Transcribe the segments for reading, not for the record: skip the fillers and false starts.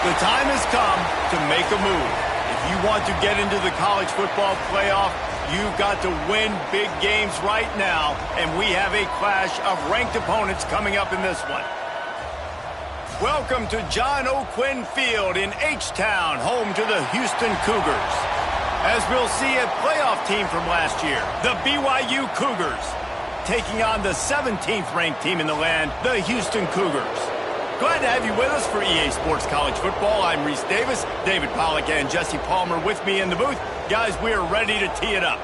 The time has come to make a move. If you want to get into the college football playoff, you've got to win big games right now, and we have a clash of ranked opponents coming up in this one. Welcome to John O'Quinn Field in H-Town, home to the Houston Cougars. As we'll see, a playoff team from last year, the BYU Cougars, taking on the 17th ranked team in the land, the Houston Cougars. Glad to have you with us for EA Sports College Football. I'm Reese Davis, David Pollack and Jesse Palmer with me in the booth. Guys, we are ready to tee it up.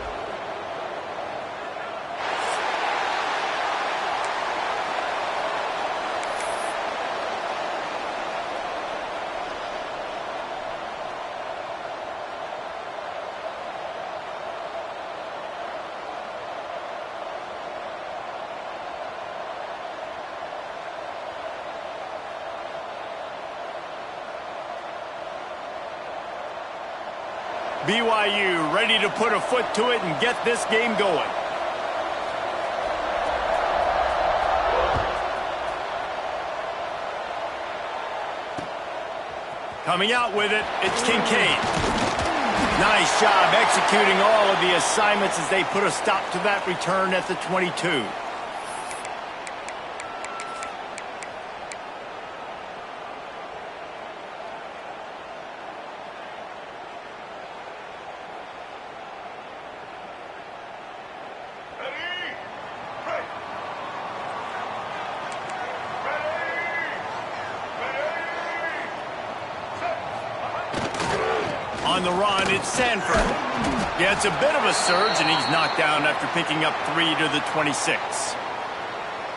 BYU ready to put a foot to it and get this game going. Coming out with it, it's Kincaid. Nice job executing all of the assignments as they put a stop to that return at the 22. On the run, it's Sanford. Yeah, it's a bit of a surge, and he's knocked down after picking up 3 to the 26.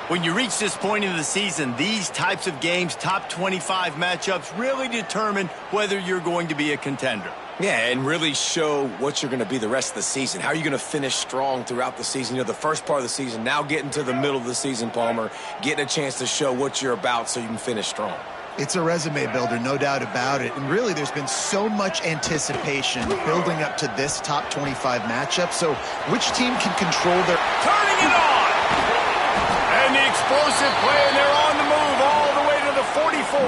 When you reach this point in the season, these types of games, top 25 matchups, really determine whether you're going to be a contender. Yeah, and really show what you're going to be the rest of the season. How are you going to finish strong throughout the season? You know, the first part of the season, now getting to the middle of the season, Palmer, getting a chance to show what you're about so you can finish strong. It's a resume builder, no doubt about it. And really, there's been so much anticipation building up to this top 25 matchup. So which team can control their... Turning it on! And the explosive play, and they're on the move all the way to the 44.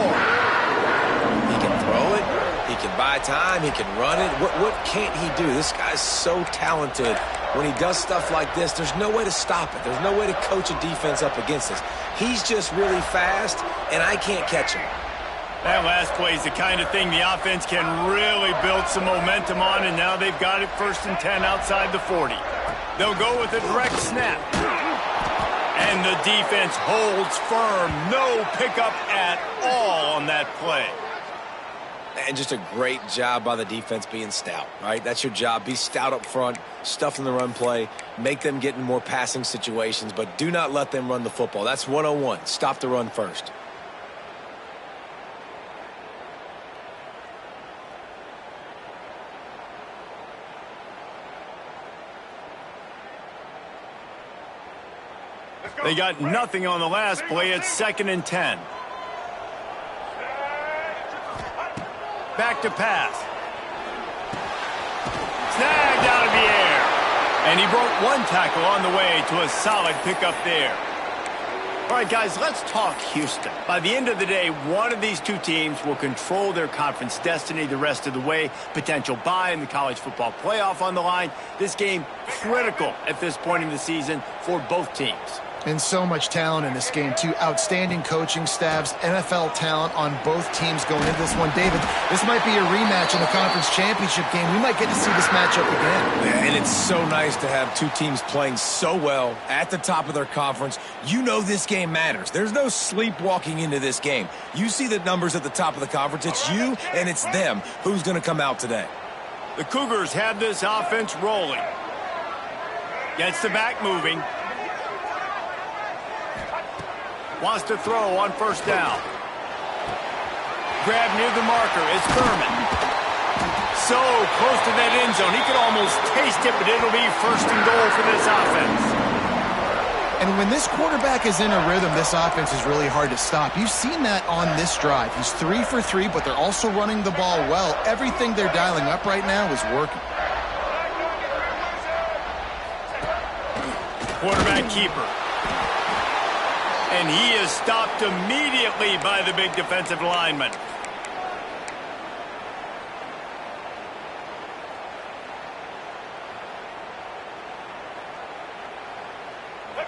He can throw it. He can buy time. He can run it. What can't he do? This guy's so talented. When he does stuff like this, there's no way to stop it. There's no way to coach a defense up against this. He's just really fast, and I can't catch him. That last play is the kind of thing the offense can really build some momentum on, and now they've got it 1st and 10 outside the 40. They'll go with a direct snap. And the defense holds firm. No pickup at all on that play. And just a great job by the defense being stout, right? That's your job. Be stout up front, stuff in the run play, make them get in more passing situations, but do not let them run the football. That's 101. Stop the run first. They got nothing on the last play. It's 2nd and 10. Back to pass. Snagged out of the air. And he broke one tackle on the way to a solid pickup there. All right, guys, let's talk Houston. By the end of the day, one of these two teams will control their conference destiny the rest of the way. Potential bye in the college football playoff on the line. This game critical at this point in the season for both teams. And so much talent in this game, too. Outstanding coaching staffs, NFL talent on both teams going into this one. David, this might be a rematch in the conference championship game. We might get to see this matchup again. Yeah, and it's so nice to have two teams playing so well at the top of their conference. You know this game matters. There's no sleepwalking into this game. You see the numbers at the top of the conference. It's you and it's them. Who's going to come out today? The Cougars have this offense rolling. Gets the back moving. Wants to throw on 1st down. Grab near the marker. It's Thurman. So close to that end zone. He could almost taste it, but it'll be 1st and goal for this offense. And when this quarterback is in a rhythm, this offense is really hard to stop. You've seen that on this drive. He's 3 for 3, but they're also running the ball well. Everything they're dialing up right now is working. Quarterback keeper. And he is stopped immediately by the big defensive lineman.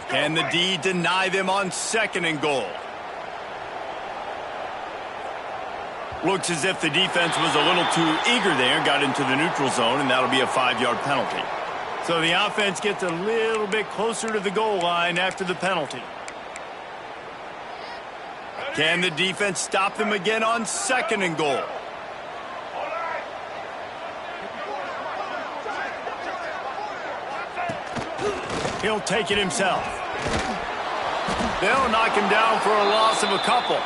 Can the D deny them on 2nd and goal? Looks as if the defense was a little too eager there, got into the neutral zone, and that'll be a 5-yard penalty. So the offense gets a little bit closer to the goal line after the penalty. Can the defense stop them again on 2nd and goal? He'll take it himself. They'll knock him down for a loss of a couple.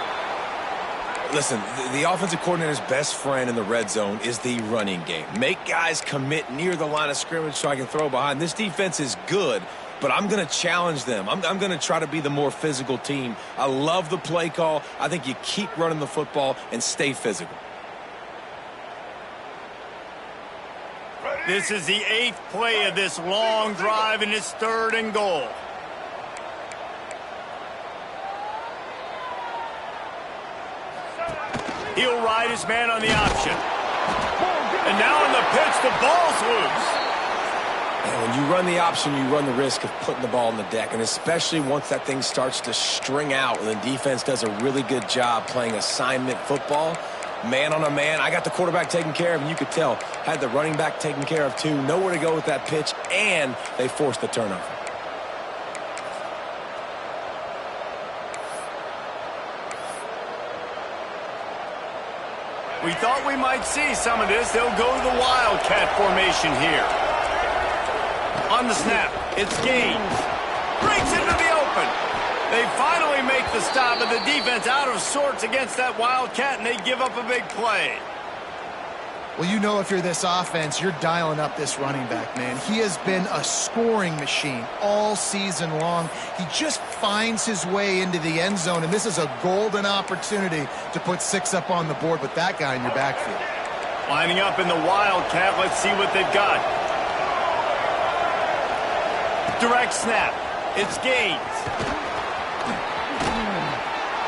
Listen, the offensive coordinator's best friend in the red zone is the running game. Make guys commit near the line of scrimmage so I can throw behind. This defense is good, but I'm going to challenge them. I'm going to try to be the more physical team. I love the play call. I think you keep running the football and stay physical. This is the 8th play of this long drive, and it's 3rd and goal. He'll ride his man on the option. And now on the pitch, the ball's loose. And when you run the option, you run the risk of putting the ball on the deck, and especially once that thing starts to string out and the defense does a really good job playing assignment football, man on a man. I got the quarterback taken care of, and you could tell, had the running back taken care of too. Nowhere to go with that pitch, and they forced the turnover. We thought we might see some of this. They'll go to the Wildcat formation here. On the snap, it's Gaines. Breaks into the open. They finally make the stop, and the defense out of sorts against that Wildcat, and they give up a big play. Well, you know, if you're this offense, you're dialing up this running back, man. He has been a scoring machine all season long. He just finds his way into the end zone, and this is a golden opportunity to put 6 up on the board with that guy in your backfield. Lining up in the Wildcat, let's see what they've got. Direct snap. It's Gaines.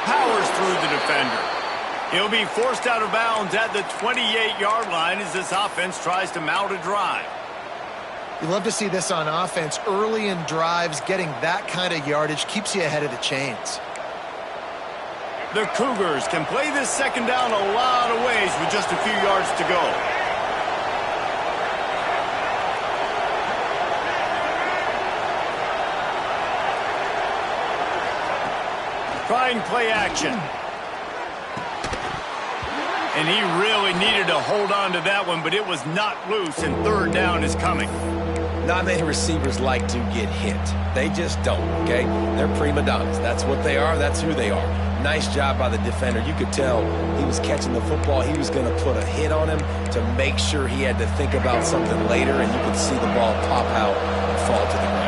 Powers through the defender. He'll be forced out of bounds at the 28-yard line as this offense tries to mount a drive. You love to see this on offense. Early in drives, getting that kind of yardage keeps you ahead of the chains. The Cougars can play this 2nd down a lot of ways with just a few yards to go. Trying play action. And he really needed to hold on to that one, but it was not loose, and 3rd down is coming. Not many receivers like to get hit. They just don't, okay? They're prima donnas. That's what they are. That's who they are. Nice job by the defender. You could tell he was catching the football. He was going to put a hit on him to make sure he had to think about something later, and you could see the ball pop out and fall to the ground.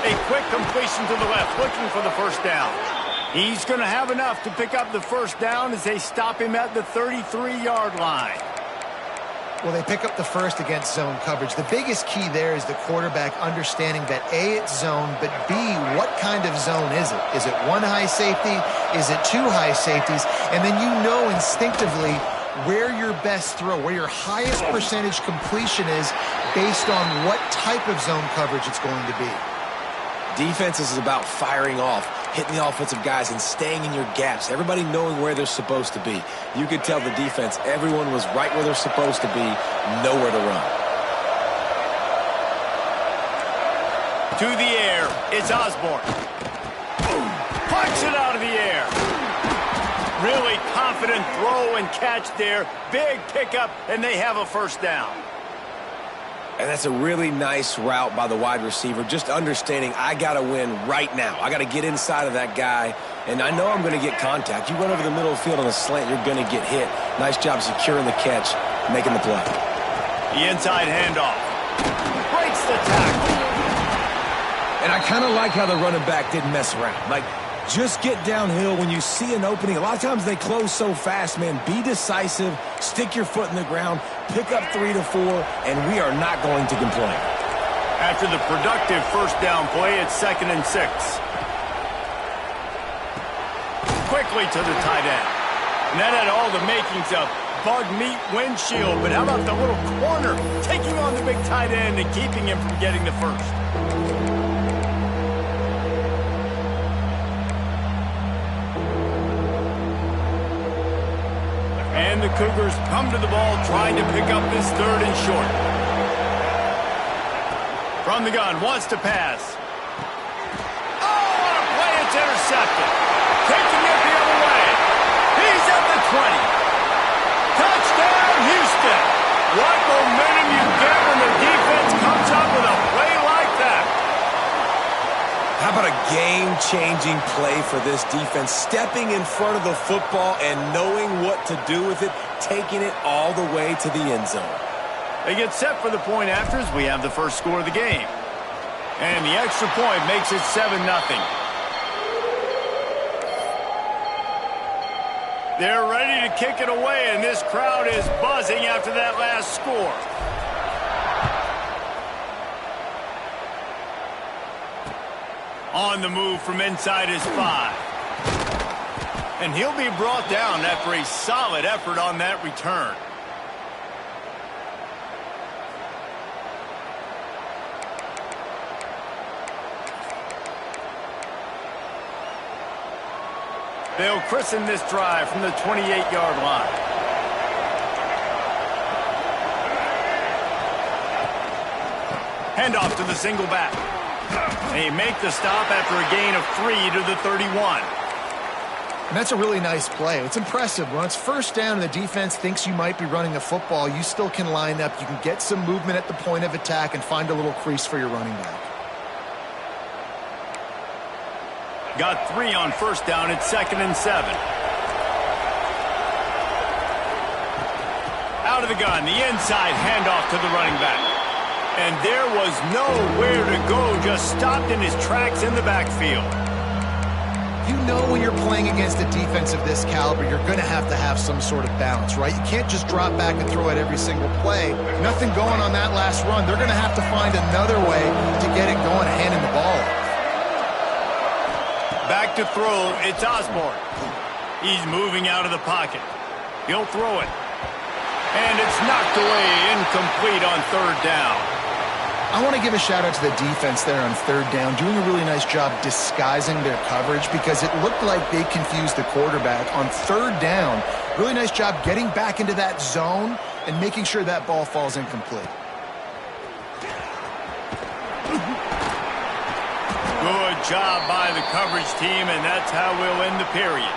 A quick completion to the left, looking for the 1st down. He's going to have enough to pick up the 1st down as they stop him at the 33-yard line. Well, they pick up the 1st against zone coverage. The biggest key there is the quarterback understanding that A, it's zone, but B, what kind of zone is it? Is it 1 high safety? Is it 2 high safeties? And then you know instinctively where your best throw, where your highest percentage completion is based on what type of zone coverage it's going to be. Defense is about firing off, hitting the offensive guys, and staying in your gaps. Everybody knowing where they're supposed to be. You could tell the defense, everyone was right where they're supposed to be, nowhere to run. To the air, it's Osborne. Punch it out of the air. Really confident throw and catch there. Big pickup, and they have a 1st down. And that's a really nice route by the wide receiver, just understanding I got to win right now. I got to get inside of that guy, and I know I'm going to get contact. You run over the middle of the field on a slant, you're going to get hit. Nice job securing the catch, making the play. The inside handoff. Breaks the tackle. And I kind of like how the running back didn't mess around. Like, just get downhill when you see an opening. A lot of times they close so fast, man. Be decisive, stick your foot in the ground, pick up 3 to 4, and we are not going to complain. After the productive 1st down play, it's 2nd and 6. Quickly to the tight end. And that had all the makings of bug meat windshield, but how about the little corner taking on the big tight end and keeping him from getting the first? And the Cougars come to the ball trying to pick up this third and short. From the gun, wants to pass. Oh, on a play, it's intercepted. Taking it the other way. He's at the 20. Touchdown, Houston. What momentum you get when the defense comes up with a play like that. How about a game-changing play for this defense? Stepping in front of the football and knowing what to do with it, taking it all the way to the end zone. They get set for the point afters. We have the first score of the game. And the extra point makes it 7-0. They're ready to kick it away, and this crowd is buzzing after that last score. On the move from inside his 5. And he'll be brought down after a solid effort on that return. They'll christen this drive from the 28-yard line. Handoff to the single back. They make the stop after a gain of 3 to the 31. And that's a really nice play. It's impressive. When it's first down and the defense thinks you might be running a football, you still can line up. You can get some movement at the point of attack and find a little crease for your running back. Got 3 on first down. It's 2nd and 7. Out of the gun, the inside handoff to the running back. And there was nowhere to go, just stopped in his tracks in the backfield. You know when you're playing against a defense of this caliber, you're going to have some sort of balance, right? You can't just drop back and throw it every single play. Nothing going on that last run. They're going to have to find another way to get it going, handing the ball off. Back to throw, it's Osborne. He's moving out of the pocket. He'll throw it. And it's knocked away, incomplete on third down. I want to give a shout out to the defense there on third down, doing a really nice job disguising their coverage because it looked like they confused the quarterback on third down. Really nice job getting back into that zone and making sure that ball falls incomplete. Good job by the coverage team, and that's how we'll end the period.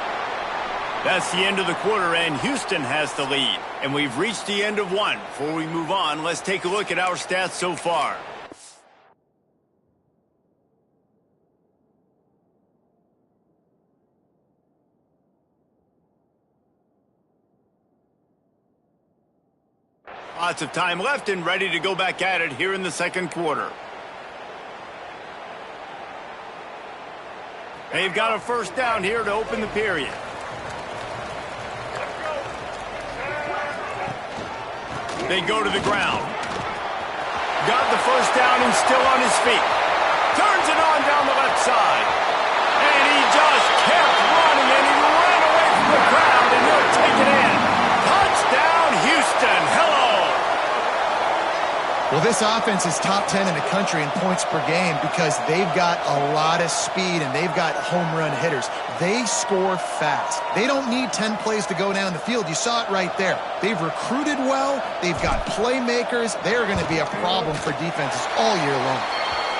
That's the end of the quarter, and Houston has the lead. And we've reached the end of one. Before we move on, let's take a look at our stats so far. Lots of time left and ready to go back at it here in the second quarter. They've got a first down here to open the period. They go to the ground. Got the first down and still on his feet. Turns it on down the left side. And he just kept running, and he ran away from the crowd, and he'll take it in. Touchdown, Houston. Hello. Well, this offense is top 10 in the country in points per game because they've got a lot of speed and they've got home run hitters. They score fast. They don't need 10 plays to go down the field. You saw it right there. They've recruited well. They've got playmakers. They're going to be a problem for defenses all year long.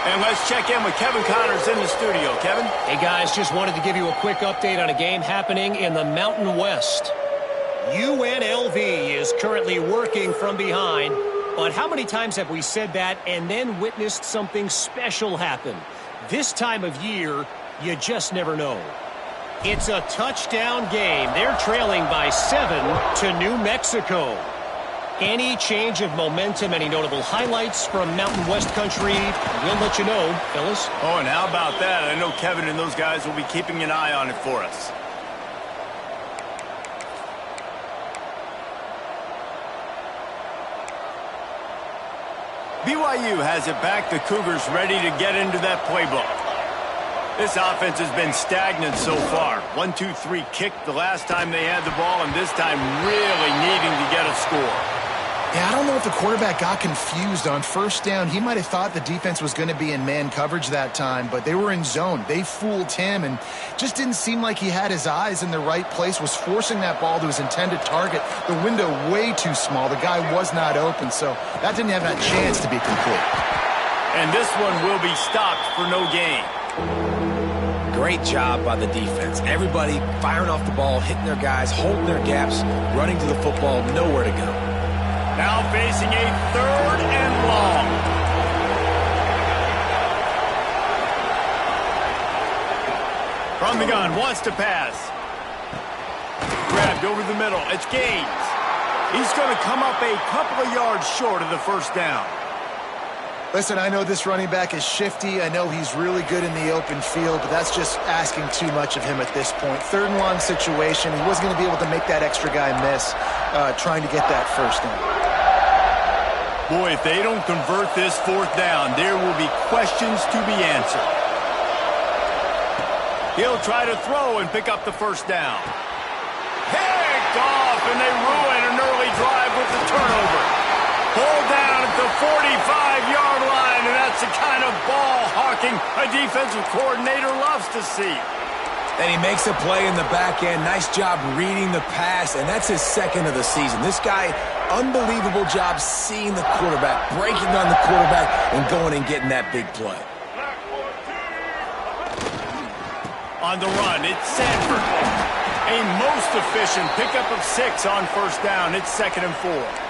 And let's check in with Kevin Connors in the studio. Kevin? Hey, guys, just wanted to give you a quick update on a game happening in the Mountain West. UNLV is currently working from behind. But how many times have we said that and then witnessed something special happen? This time of year, you just never know. It's a touchdown game. They're trailing by 7 to New Mexico. Any change of momentum, any notable highlights from Mountain West country, we'll let you know, fellas. Oh, and how about that? I know Kevin and those guys will be keeping an eye on it for us. BYU has it back. The Cougars ready to get into that playbook. This offense has been stagnant so far. 1-2-3 kick the last time they had the ball, and this time really needing to get a score. Yeah, I don't know if the quarterback got confused on first down. He might have thought the defense was going to be in man coverage that time, but they were in zone. They fooled him and just didn't seem like he had his eyes in the right place, was forcing that ball to his intended target. The window way too small. The guy was not open, so that didn't have that chance to be complete. And this one will be stopped for no gain. Great job by the defense. Everybody firing off the ball, hitting their guys, holding their gaps, running to the football, nowhere to go. Now facing a 3rd and long. From the gun, wants to pass. Grabbed over the middle. It's Gaines. He's going to come up a couple of yards short of the first down. Listen, I know this running back is shifty. I know he's really good in the open field, but that's just asking too much of him at this point. 3rd and long situation. He wasn't going to be able to make that extra guy miss trying to get that first down. Boy, if they don't convert this 4th down, there will be questions to be answered. He'll try to throw and pick up the first down. Picked off, and they ruin an early drive with the turnover. Pulled down at the 45-yard line, and that's the kind of ball hawking a defensive coordinator loves to see. And he makes a play in the back end. Nice job reading the pass, and that's his 2nd of the season. This guy, unbelievable job seeing the quarterback, breaking on the quarterback, and going and getting that big play. On the run, it's Sanford. A most efficient pickup of 6 on first down. It's 2nd and 4.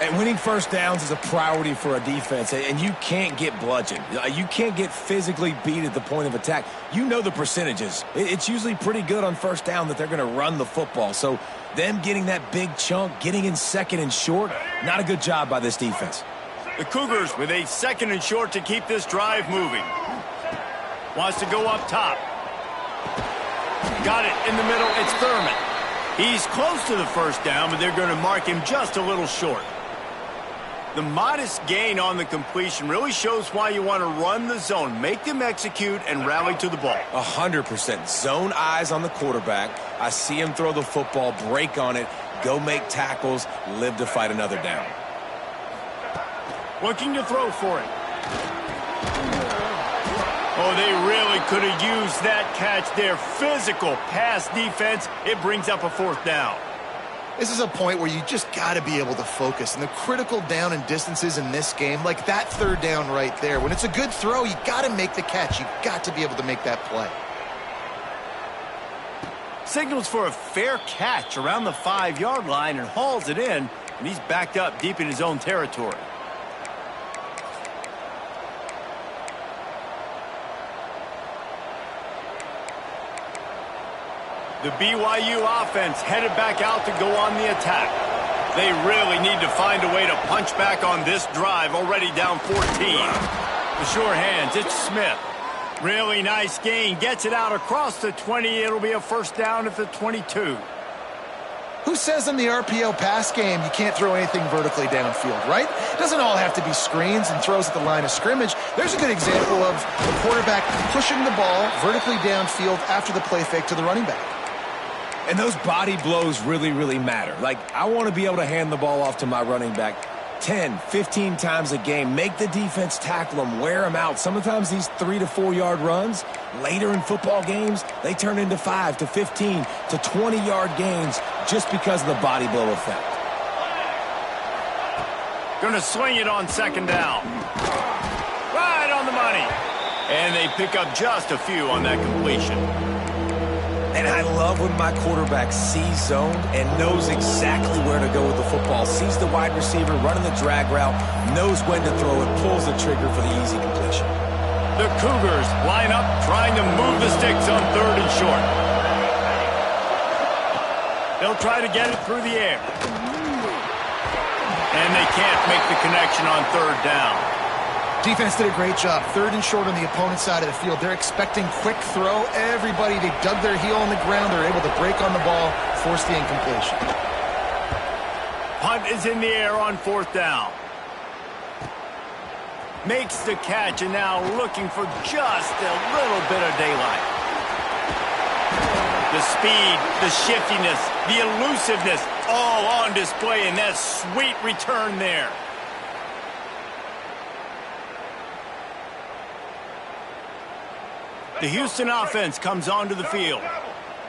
And winning first downs is a priority for a defense, and you can't get bludgeoned. You can't get physically beat at the point of attack. You know the percentages. It's usually pretty good on first down that they're going to run the football. So them getting that big chunk, getting in 2nd and short, not a good job by this defense. The Cougars with a 2nd and short to keep this drive moving. Wants to go up top. Got it in the middle. It's Thurman. He's close to the first down, but they're going to mark him just a little short. The modest gain on the completion really shows why you want to run the zone, make them execute, and rally to the ball. 100%. Zone eyes on the quarterback. I see him throw the football, break on it, go make tackles, live to fight another down. Looking to throw for it. Oh, they really could have used that catch there. Physical pass defense. It brings up a 4th down. This is a point where you just got to be able to focus. And the critical down and distances in this game, like that 3rd down right there, when it's a good throw, you got to make the catch. You got to be able to make that play. Signals for a fair catch around the 5-yard line and hauls it in, and he's backed up deep in his own territory. The BYU offense headed back out to go on the attack. They really need to find a way to punch back on this drive, already down 14. The sure hands, it's Smith. Really nice gain, gets it out across the 20. It'll be a first down at the 22. Who says in the RPO pass game you can't throw anything vertically downfield, right? It doesn't all have to be screens and throws at the line of scrimmage. There's a good example of the quarterback pushing the ball vertically downfield after the play fake to the running back. And those body blows really, really matter. Like, I want to be able to hand the ball off to my running back 10, 15 times a game. Make the defense tackle them, wear them out. Sometimes these 3 to 4 yard runs, later in football games, they turn into 5 to 15 to 20 yard gains just because of the body blow effect. Gonna swing it on 2nd down. Right on the money. And they pick up just a few on that completion. And I love when my quarterback sees zoned and knows exactly where to go with the football. Sees the wide receiver running the drag route, knows when to throw it, pulls the trigger for the easy completion. The Cougars line up trying to move the sticks on 3rd and short. They'll try to get it through the air. And they can't make the connection on 3rd down. Defense did a great job. 3rd and short on the opponent's side of the field. They're expecting quick throw. Everybody, they dug their heel on the ground. They're able to break on the ball, force the incompletion. Punt is in the air on 4th down. Makes the catch and now looking for just a little bit of daylight. The speed, the shiftiness, the elusiveness, all on display in that sweet return there. The Houston offense comes onto the field.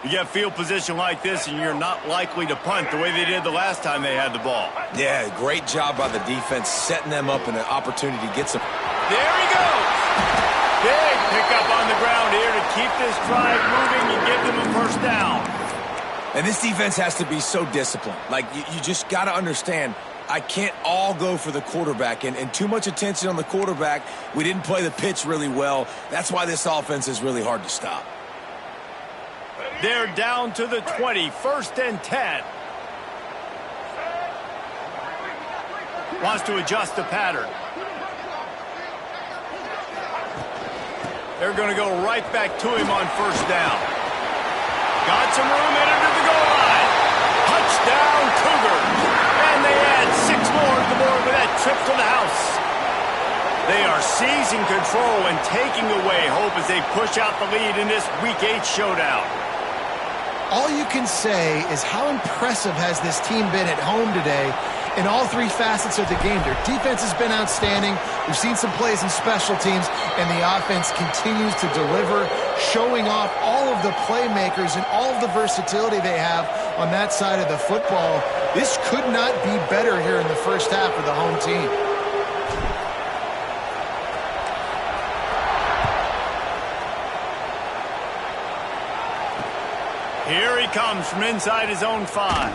You get field position like this, and you're not likely to punt the way they did the last time they had the ball. Yeah, great job by the defense, setting them up in an opportunity to get some. There he goes. Big pickup on the ground here to keep this drive moving and give them a first down. And this defense has to be so disciplined. Like, you just got to understand, I can't all go for the quarterback. And too much attention on the quarterback. We didn't play the pitch really well. That's why this offense is really hard to stop. They're down to the 20, 1st and 10. Wants to adjust the pattern. They're going to go right back to him on 1st down. Got some room in under the goal line. Touchdown, Cougars. And they add 6 more to the board with that trip to the house. They are seizing control and taking away hope as they push out the lead in this Week 8 showdown. All you can say is how impressive has this team been at home today in all 3 facets of the game. Their defense has been outstanding. We've seen some plays in special teams, and the offense continues to deliver, showing off all of the playmakers and all of the versatility they have on that side of the football. This could not be better here in the first half for the home team. Here he comes from inside his own 5.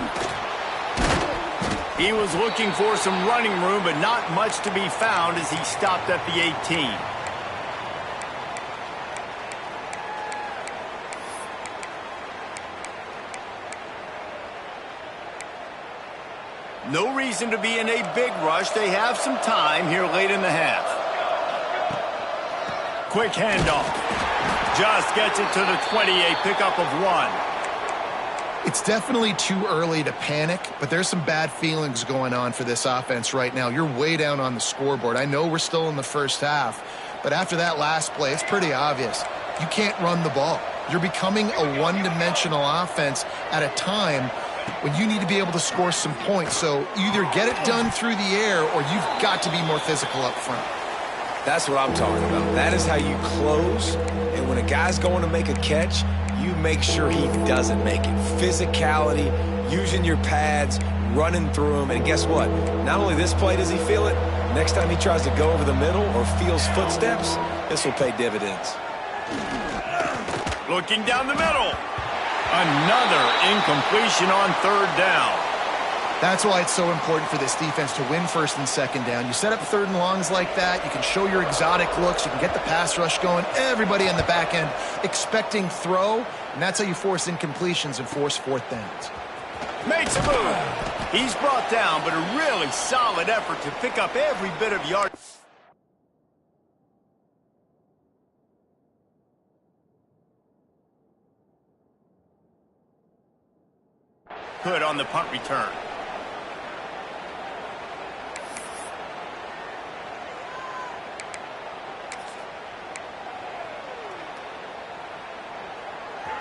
He was looking for some running room, but not much to be found as he stopped at the 18. No reason to be in a big rush. They have some time here late in the half. Quick handoff. Just gets it to the 20, a pickup of 1. It's definitely too early to panic, but there's some bad feelings going on for this offense right now. You're way down on the scoreboard. I know we're still in the first half, but after that last play, it's pretty obvious. You can't run the ball. You're becoming a one-dimensional offense at a time when you need to be able to score some points. So either get it done through the air or you've got to be more physical up front. That's what I'm talking about. That is how you close. And when a guy's going to make a catch, you make sure he doesn't make it. Physicality, using your pads, running through them. And guess what? Not only this play does he feel it, next time he tries to go over the middle or feels footsteps, this will pay dividends. Looking down the middle. Another incompletion on 3rd down. That's why it's so important for this defense to win 1st and 2nd down. You set up 3rd and longs like that, you can show your exotic looks, you can get the pass rush going, everybody on the back end expecting throw, and that's how you force incompletions and force 4th downs. Makes a move. He's brought down, but a really solid effort to pick up every bit of yard. Good on the punt return.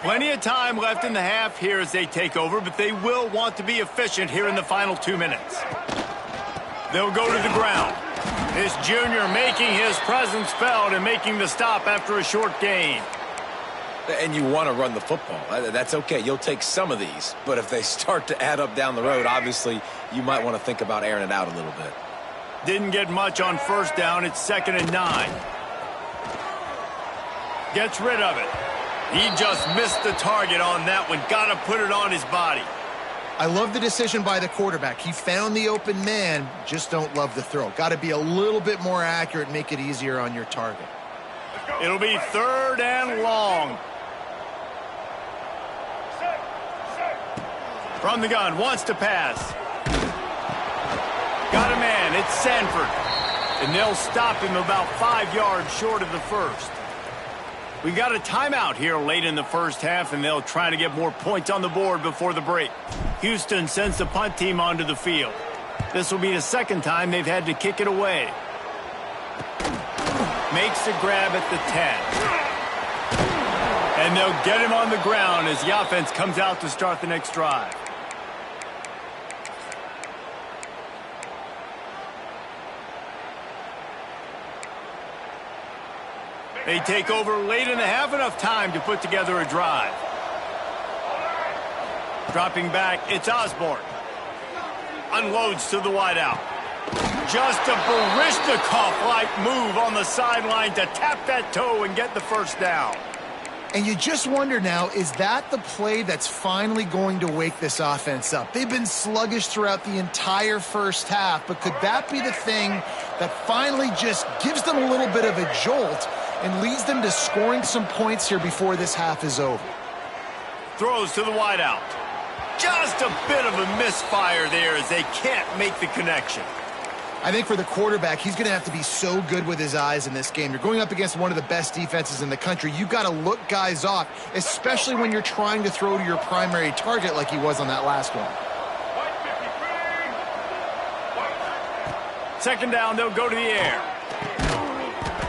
Plenty of time left in the half here as they take over, but they will want to be efficient here in the final 2 minutes. They'll go to the ground. This junior making his presence felt and making the stop after a short gain. And you want to run the football. That's okay. You'll take some of these. But if they start to add up down the road, obviously you might want to think about airing it out a little bit. Didn't get much on 1st down. It's 2nd and 9. Gets rid of it. He just missed the target on that one. Got to put it on his body. I love the decision by the quarterback. He found the open man, just don't love the throw. Got to be a little bit more accurate and make it easier on your target. It'll be 3rd and long. From the gun, wants to pass. Got a man, it's Sanford. And they'll stop him about 5 yards short of the 1st. We got a timeout here late in the first half, and they'll try to get more points on the board before the break. Houston sends the punt team onto the field. This will be the 2nd time they've had to kick it away. makes the grab at the 10. And they'll get him on the ground as the offense comes out to start the next drive. They take over late and have enough time to put together a drive. Dropping back, it's Osborne. Unloads to the wideout. Just a Baryshnikov-like move on the sideline to tap that toe and get the first down. And you just wonder now, is that the play that's finally going to wake this offense up? They've been sluggish throughout the entire first half, but could that be the thing that finally just gives them a little bit of a jolt and leads them to scoring some points here before this half is over? Throws to the wideout. Just a bit of a misfire there as they can't make the connection. I think for the quarterback, he's going to have to be so good with his eyes in this game. You're going up against one of the best defenses in the country. You've got to look guys off, especially when you're trying to throw to your primary target like he was on that last one. Second down, they'll go to the air.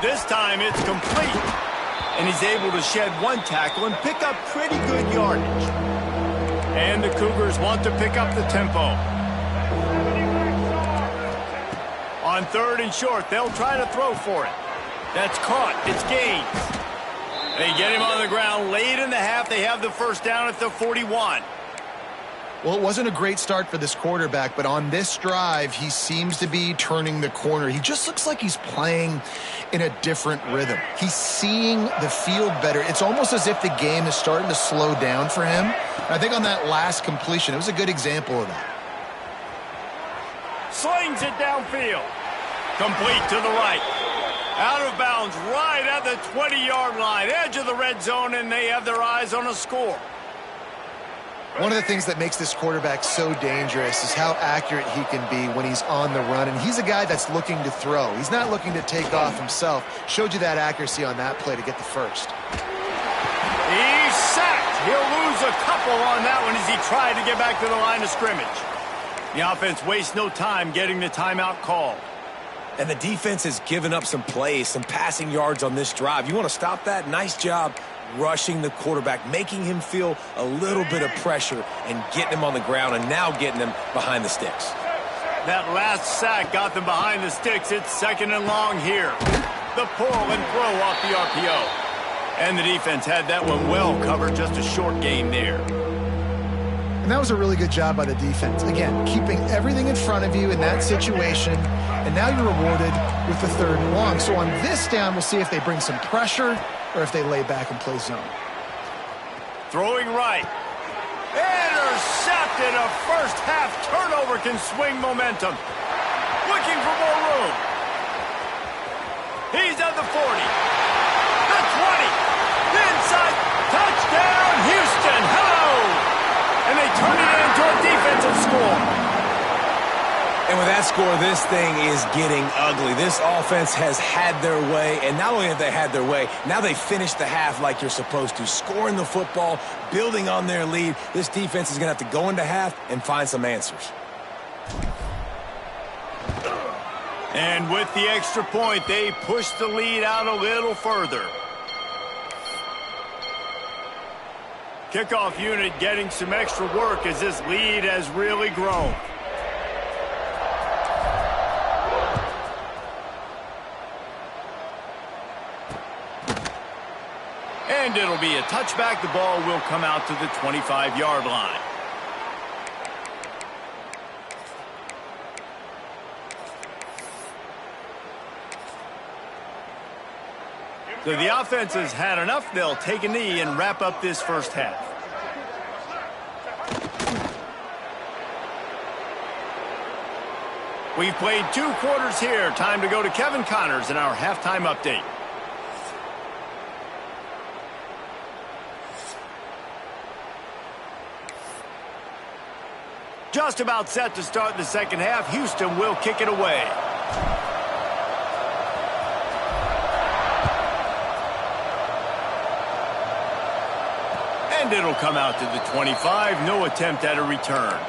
This time it's complete. And he's able to shed one tackle and pick up pretty good yardage. And the Cougars want to pick up the tempo. On third and short, they'll try to throw for it. That's caught. It's Gaines. They get him on the ground late in the half. They have the first down at the 41. Well, it wasn't a great start for this quarterback, but on this drive, he seems to be turning the corner. He just looks like he's playing in a different rhythm. He's seeing the field better. It's almost as if the game is starting to slow down for him. And I think on that last completion, it was a good example of that. Slings it downfield. Complete to the right. Out of bounds right at the 20-yard line. Edge of the red zone, and they have their eyes on a score. One of the things that makes this quarterback so dangerous is how accurate he can be when he's on the run. And he's a guy that's looking to throw. He's not looking to take off himself. Showed you that accuracy on that play to get the first. He's sacked. He'll lose a couple on that one as he tried to get back to the line of scrimmage. The offense wastes no time getting the timeout called. And the defense has given up some plays, some passing yards on this drive. You want to stop that? Nice job rushing the quarterback, making him feel a little bit of pressure and getting him on the ground and now getting him behind the sticks. That last sack got them behind the sticks. It's second and long here. The pull and throw off the RPO. And the defense had that one well covered. Just a short game there. And that was a really good job by the defense. Again, keeping everything in front of you in that situation, and now you're rewarded with the third and long. So on this down, we'll see if they bring some pressure or if they lay back and play zone. Throwing right. Intercepted. A first half turnover can swing momentum. Looking for more room. He's at the 40. The 20. Inside. Touchdown, Houston. Hello. And they turn it into a defensive score. And with that score, this thing is getting ugly. This offense has had their way, and not only have they had their way, now they finished the half like you're supposed to, scoring the football, building on their lead. This defense is going to have to go into half and find some answers. And with the extra point, they push the lead out a little further. Kickoff unit getting some extra work as this lead has really grown. And it'll be a touchback. The ball will come out to the 25-yard line. So the offense has had enough. They'll take a knee and wrap up this first half. We've played 2 quarters here. Time to go to Kevin Connors in our halftime update. Just about set to start the second half. Houston will kick it away. And it'll come out to the 25. No attempt at a return.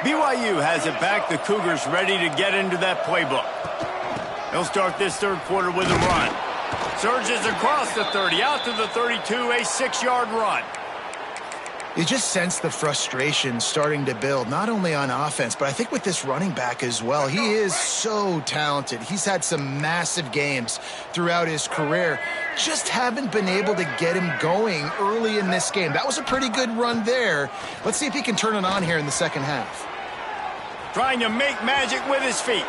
BYU has it back. The Cougars ready to get into that playbook. They'll start this third quarter with a run. Surges across the 30, out to the 32, a 6-yard run. You just sense the frustration starting to build, not only on offense, but I think with this running back as well. He is so talented. He's had some massive games throughout his career. Just haven't been able to get him going early in this game. That was a pretty good run there. Let's see if he can turn it on here in the second half. Trying to make magic with his feet.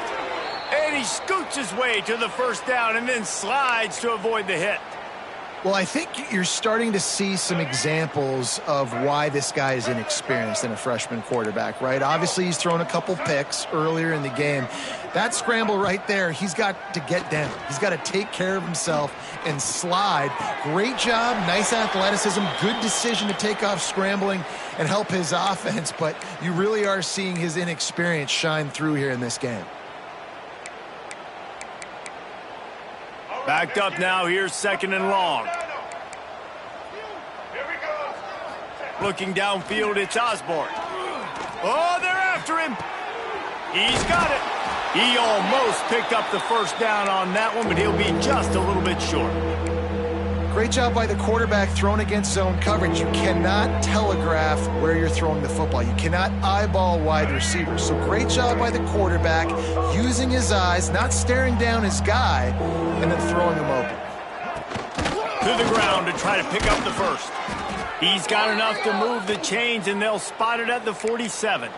And he scoots his way to the first down and then slides to avoid the hit. Well, I think you're starting to see some examples of why this guy is inexperienced in a freshman quarterback, right? Obviously, he's thrown a couple picks earlier in the game. That scramble right there, he's got to get down. He's got to take care of himself and slide. Great job, nice athleticism, good decision to take off scrambling and help his offense, but you really are seeing his inexperience shine through here in this game. Backed up now, here's second and long. Looking downfield, it's Osborne. Oh, they're after him. He's got it. He almost picked up the first down on that one, but he'll be just a little bit short. Great job by the quarterback thrown against zone coverage. You cannot telegraph where you're throwing the football. You cannot eyeball wide receivers. So great job by the quarterback using his eyes, not staring down his guy, and then throwing him open. To the ground to try to pick up the first. He's got enough to move the chains, and they'll spot it at the 47.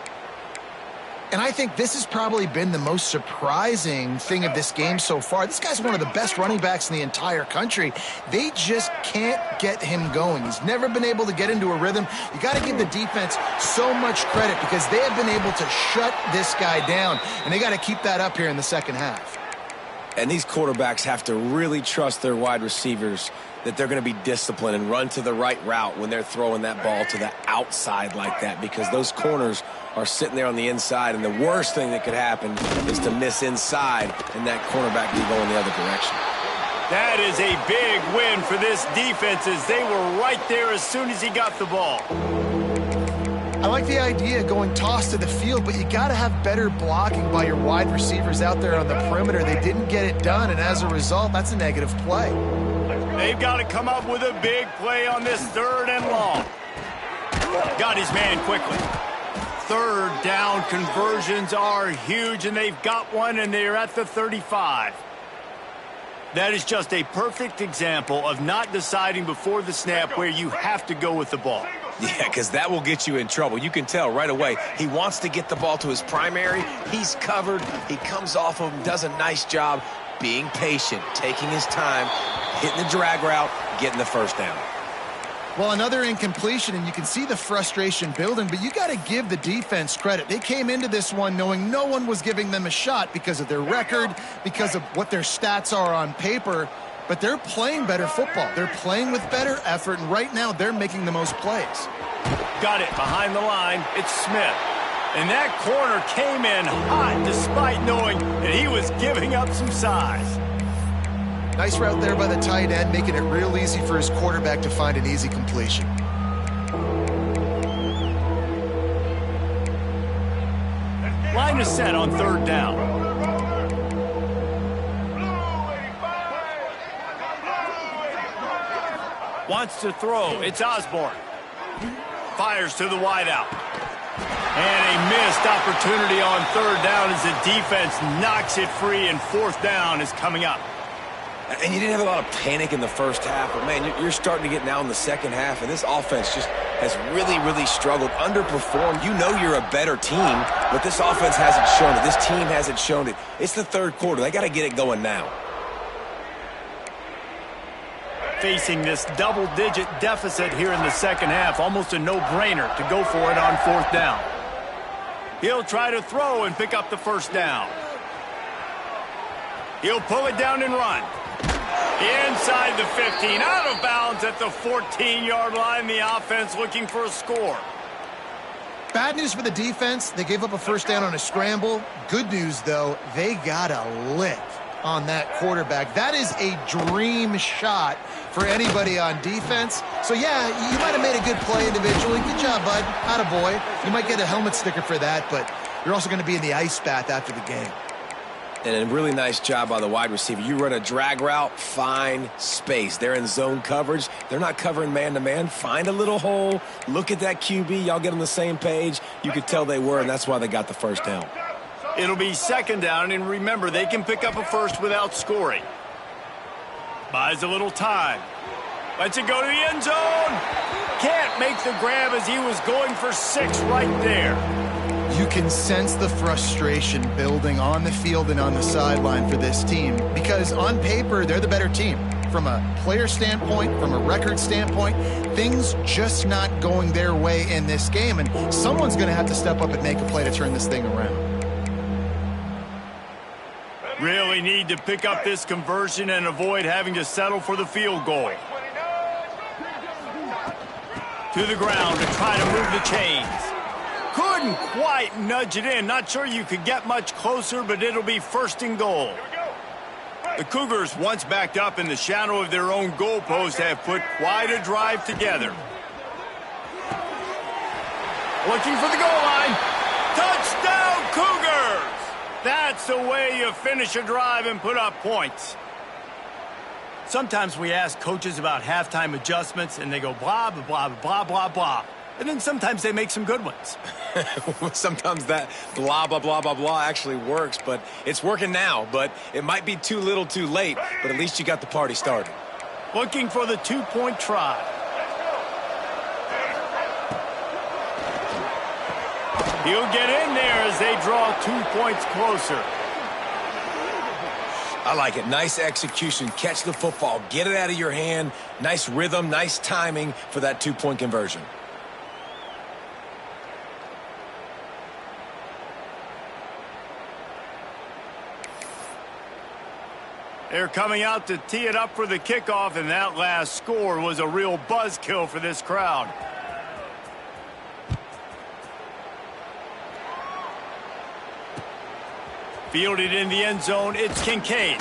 And I think this has probably been the most surprising thing of this game so far. This guy's one of the best running backs in the entire country. They just can't get him going. He's never been able to get into a rhythm. You got to give the defense so much credit because they have been able to shut this guy down, and they got to keep that up here in the second half. And these quarterbacks have to really trust their wide receivers that they're going to be disciplined and run to the right route when they're throwing that ball to the outside like that, because those corners are sitting there on the inside, and the worst thing that could happen is to miss inside and that cornerback be going the other direction. That is a big win for this defense as they were right there as soon as he got the ball. I like the idea going toss to the field, but you got to have better blocking by your wide receivers out there on the perimeter. They didn't get it done, and as a result, that's a negative play. They've got to come up with a big play on this third and long. Got his man quickly. Third down conversions are huge, and they've got one, and they're at the 35. That is just a perfect example of not deciding before the snap where you have to go with the ball. Yeah, because that will get you in trouble. You can tell right away he wants to get the ball to his primary. He's covered. He comes off of him, does a nice job being patient, taking his time, hitting the drag route, getting the first down. Well, another incompletion, and you can see the frustration building, but you got to give the defense credit. They came into this one knowing no one was giving them a shot because of their record, because of what their stats are on paper, but they're playing better football. They're playing with better effort, and right now they're making the most plays. Got it behind the line. It's Smith. And that corner came in hot despite knowing that he was giving up some size. Nice route there by the tight end, making it real easy for his quarterback to find an easy completion. Line is set on third down. Wants to throw. It's Osborne. Fires to the wideout. And a missed opportunity on third down as the defense knocks it free, and fourth down is coming up. And you didn't have a lot of panic in the first half, but, man, you're starting to get now in the second half, and this offense just has really, really struggled, underperformed. You know you're a better team, but this offense hasn't shown it. This team hasn't shown it. It's the third quarter. They got to get it going now. Facing this double-digit deficit here in the second half, almost a no-brainer to go for it on fourth down. He'll try to throw and pick up the first down. He'll pull it down and run. Inside the 15, out of bounds at the 14-yard line. The offense looking for a score. Bad news for the defense. They gave up a first down on a scramble. Good news, though, they got a lick. on that quarterback. That is a dream shot for anybody on defense. So, yeah, you might have made a good play individually. Good job, bud. Attaboy. You might get a helmet sticker for that, but you're also going to be in the ice bath after the game. And a really nice job by the wide receiver. You run a drag route, find space. They're in zone coverage. They're not covering man-to-man. Find a little hole. Look at that QB. Y'all get on the same page. You could tell they were, and that's why they got the first down. It'll be second down, and remember, they can pick up a first without scoring. Buys a little time. Lets it go to the end zone. Can't make the grab as he was going for 6 right there. You can sense the frustration building on the field and on the sideline for this team because on paper, they're the better team. From a player standpoint, from a record standpoint, things just not going their way in this game, and someone's going to have to step up and make a play to turn this thing around. Really need to pick up this conversion and avoid having to settle for the field goal. To the ground to try to move the chains. Couldn't quite nudge it in. Not sure you could get much closer, but it'll be first and goal. The Cougars, once backed up in the shadow of their own goalpost, have put quite a drive together. Looking for the goal line. Touchdown, Cougars! That's the way you finish a drive and put up points. Sometimes we ask coaches about halftime adjustments, and they go blah, blah, blah, blah, blah, blah. And then sometimes they make some good ones. Sometimes that blah, blah, blah, blah, blah actually works, but it's working now. But it might be too little too late, but at least you got the party started. Looking for the 2-point try. He'll get in there as they draw 2 points closer. I like it. Nice execution. Catch the football. Get it out of your hand. Nice rhythm, nice timing for that 2-point conversion. They're coming out to tee it up for the kickoff, and that last score was a real buzzkill for this crowd. Fielded in the end zone, it's Kincaid.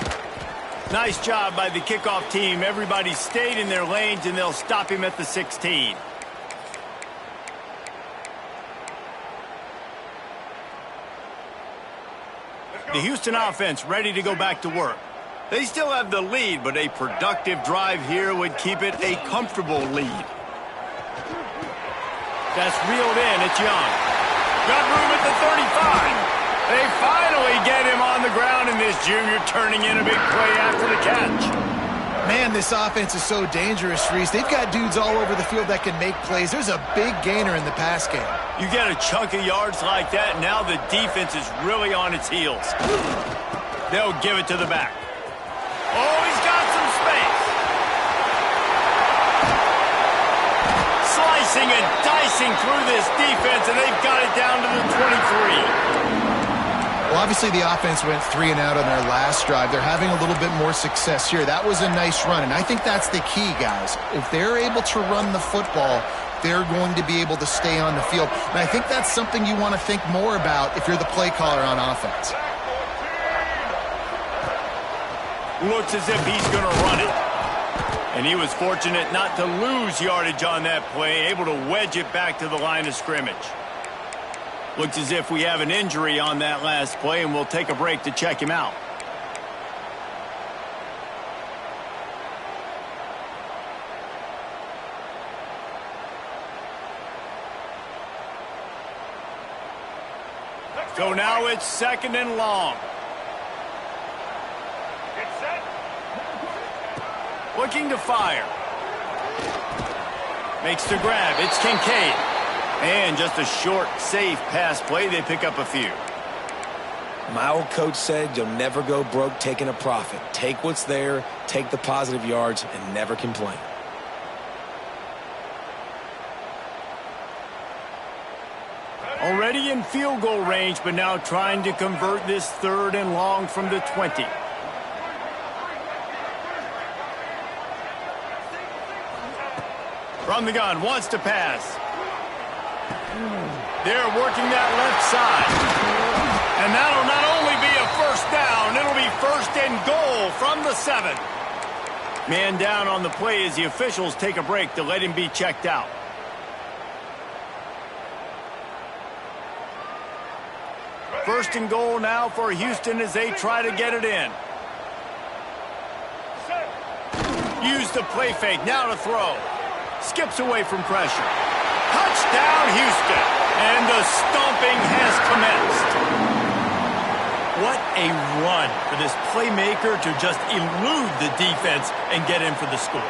Nice job by the kickoff team. Everybody stayed in their lanes, and they'll stop him at the 16. The Houston offense ready to go back to work. They still have the lead, but a productive drive here would keep it a comfortable lead. That's reeled in. It's Young. Got room at the 35. They finally get him on the ground, and this junior turning in a big play after the catch. Man, this offense is so dangerous, Reese. They've got dudes all over the field that can make plays. There's a big gainer in the pass game. You get a chunk of yards like that, now the defense is really on its heels. They'll give it to the back. Oh, he's got some space. Slicing and dicing through this defense, and they've got it down to the 23. Well, obviously the offense went 3 and out on their last drive. They're having a little bit more success here. That was a nice run, and I think that's the key, guys. If they're able to run the football, they're going to be able to stay on the field. And I think that's something you want to think more about if you're the play caller on offense. Looks as if he's going to run it. And he was fortunate not to lose yardage on that play, able to wedge it back to the line of scrimmage. Looks as if we have an injury on that last play, and we'll take a break to check him out. So now it's second and long. Looking to fire. Makes the grab. It's Kincaid. And just a short, safe pass play. They pick up a few. My old coach said you'll never go broke taking a profit. Take what's there, take the positive yards, and never complain. Already in field goal range, but now trying to convert this third and long from the 20. From the gun, wants to pass. They're working that left side. And that'll not only be a first down, it'll be first and goal from the 7. Man down on the play as the officials take a break to let him be checked out. First and goal now for Houston as they try to get it in. Use the play fake, now to throw. Skips away from pressure. Touchdown, Houston. And the stomping has commenced. What a run for this playmaker to just elude the defense and get in for the score.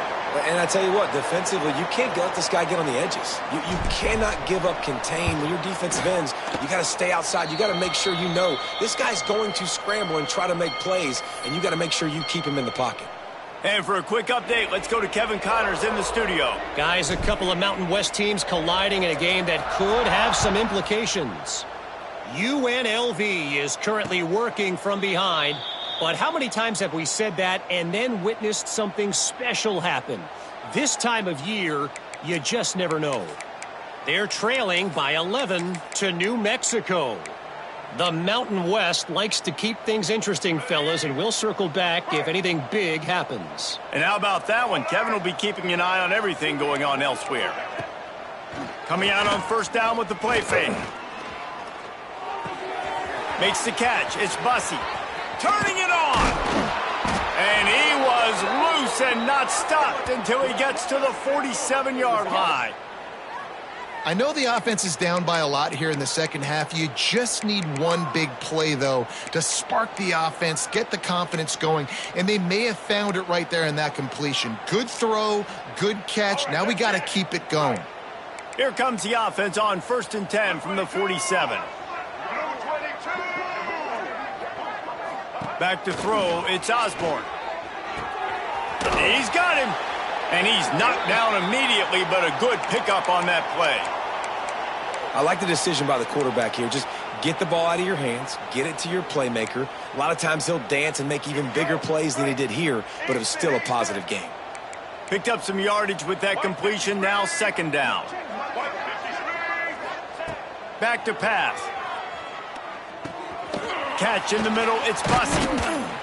And I tell you what, defensively, you can't let this guy get on the edges. You cannot give up contain. When your defensive ends, you got to stay outside. You got to make sure you know this guy's going to scramble and try to make plays, and you got to make sure you keep him in the pocket. And for a quick update, let's go to Kevin Connors in the studio. Guys, a couple of Mountain West teams colliding in a game that could have some implications. UNLV is currently working from behind, but how many times have we said that and then witnessed something special happen? This time of year, you just never know. They're trailing by 11 to New Mexico. The Mountain West likes to keep things interesting, fellas, and we'll circle back if anything big happens. And how about that one? Kevin will be keeping an eye on everything going on elsewhere. Coming out on first down with the play fake. Makes the catch. It's Bussey. Turning it on. And he was loose and not stopped until he gets to the 47-yard line. I know the offense is down by a lot here in the second half. You just need one big play, though, to spark the offense, get the confidence going, and they may have found it right there in that completion. Good throw, good catch. Now we got to keep it going. Here comes the offense on first and 10 from the 47. Back to throw, it's Osborne. He's got him. And he's knocked down immediately, but a good pickup on that play. I like the decision by the quarterback here. Just get the ball out of your hands, get it to your playmaker. A lot of times he'll dance and make even bigger plays than he did here, but it was still a positive game. Picked up some yardage with that completion, now second down. Back to pass. Catch in the middle, it's Bussey.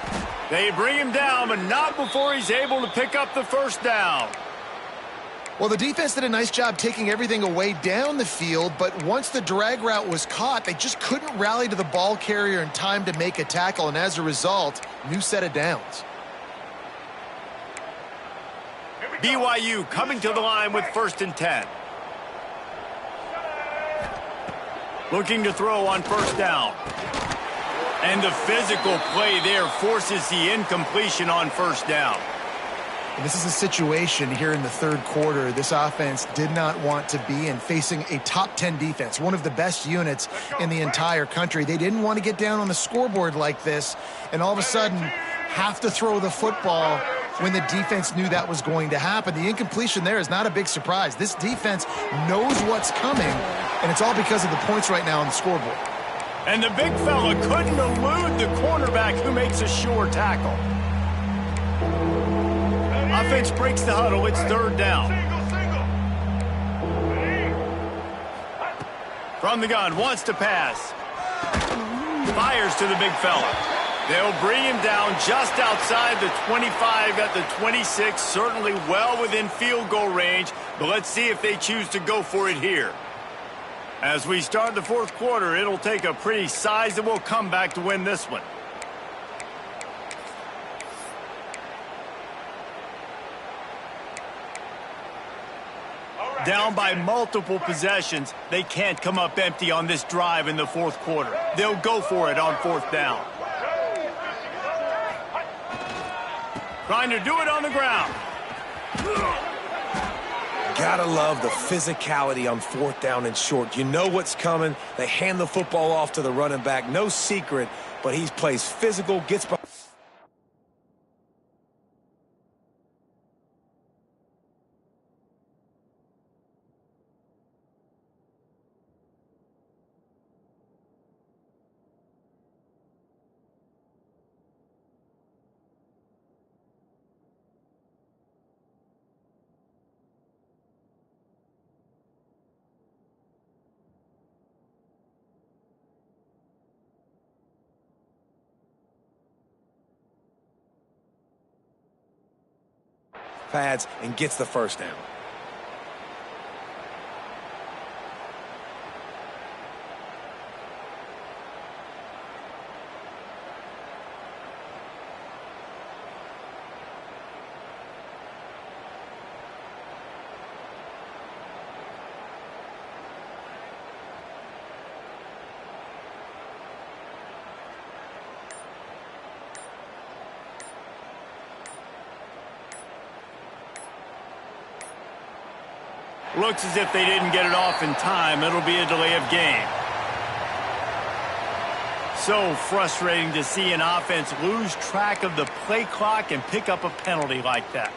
They bring him down, but not before he's able to pick up the first down. Well, the defense did a nice job taking everything away down the field, but once the drag route was caught, they just couldn't rally to the ball carrier in time to make a tackle, and as a result, new set of downs. BYU coming to the line with first and 10. Looking to throw on first down. And the physical play there forces the incompletion on first down. And this is a situation here in the third quarter this offense did not want to be in, facing a top 10 defense, one of the best units in the entire country. They didn't want to get down on the scoreboard like this and all of a sudden have to throw the football when the defense knew that was going to happen. The incompletion there is not a big surprise. This defense knows what's coming, and it's all because of the points right now on the scoreboard. And the big fella couldn't elude the cornerback who makes a sure tackle. Offense breaks the huddle. It's third down. From the gun, wants to pass. Fires to the big fella. They'll bring him down just outside the 25 at the 26. Certainly well within field goal range, but let's see if they choose to go for it here. As we start the fourth quarter, it'll take a pretty sizable comeback to win this one. Down by multiple possessions, they can't come up empty on this drive in the fourth quarter. They'll go for it on fourth down. Trying to do it on the ground. Gotta love the physicality on fourth down and short. You know what's coming. They hand the football off to the running back. No secret, but he plays physical, gets by. pads and gets the first down. Looks as if they didn't get it off in time. It'll be a delay of game. So frustrating to see an offense lose track of the play clock and pick up a penalty like that.